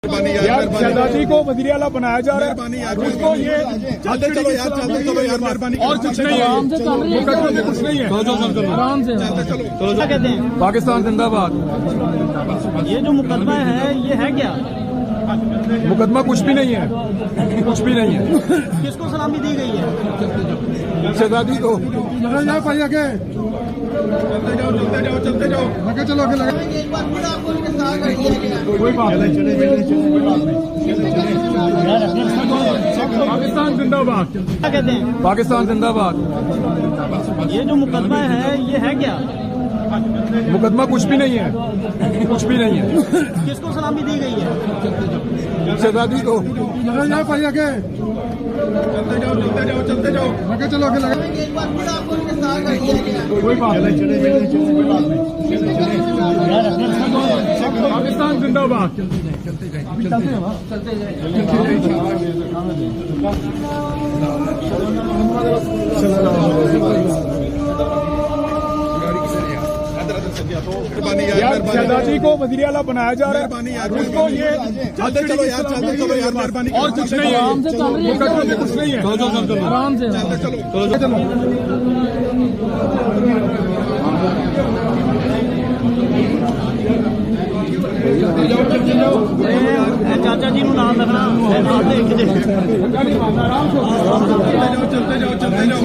यार शहजादी को वज़ीर आला बनाया जा रहा है, उसको ये चलते चलो यार, चलते चलो यार, मेहरबानी और कुछ नहीं है, मुकदमे में कुछ नहीं है। आराम से क्या कहते हैं? पाकिस्तान जिंदाबाद। ये जो मुकदमा है ये है क्या? मुकदमा कुछ भी नहीं है, कुछ भी नहीं है। किसको सलामी दी गई है? शहजादी को। भाई आगे चलते जाओ लगे चलो आगे लगे। कोई बात नहीं, पाकिस्तान जिंदाबाद। क्या कहते हैं? पाकिस्तान जिंदाबाद। ये जो मुकदमा है ये है क्या? मुकदमा कुछ भी नहीं है, कुछ भी नहीं है। किसको सलामी दी गई है? शहजादी को। भाई आगे चलते जाओ लगे चलो आगे लगे। कोई बात नहीं, पाकिस्तान जिंदाबाद। यार शहजादी को वज़ीर आला बनाया जा रहा है, उसको ये चलते चलो यार, चलते चलो यार, मेहरबानी और कुछ नहीं है, मुकदमे में कुछ नहीं है। आराम से चाचा जी ਨੂੰ ਨਾਲ ਰੱਖਣਾ ਨਾਲ ਦੇਖ ਕੇ चलते जाओ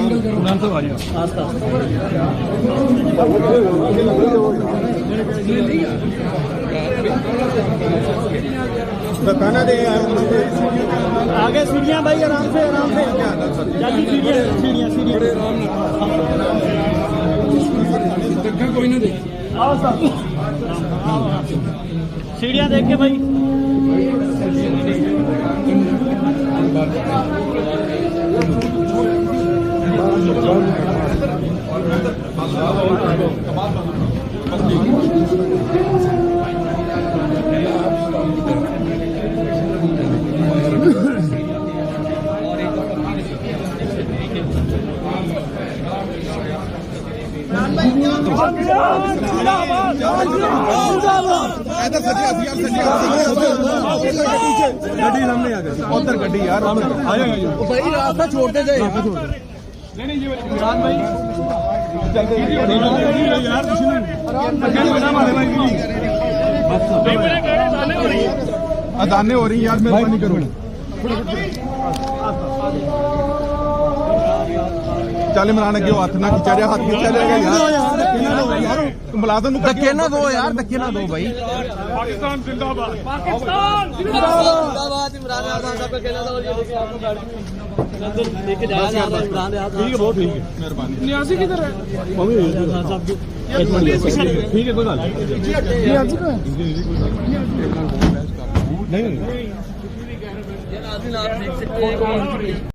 बताना दे आगे सीढ़ियाँ भाई, आराम से जल्दी सीढ़ियाँ कोई ना दे। सीढ़ियाँ देख के भाई। गड्डी सामने आ गई उधर गड्डी यार भाई रास्ता छोड़ते जाए इमरान भाई अदाने हो रही यार, मेहरबानी करो। चल इमरान अगे हाथ ना खिंचा रहा, हाथ खिंचा रहेगा यार। मुलाजम धक्के ना दो यार, धक्के ना दो भाई। पाकिस्तान जिंदाबाद। जिंदाबाद। इमरान खान साहब का कहना था, ये देखिए आपको गाड़ी लेके जाया जा रहा है। इमरान खान ठीक है, बहुत ठीक है, मेहरबानी। न्यासी किधर है? ठीक है, कोई बात नहीं।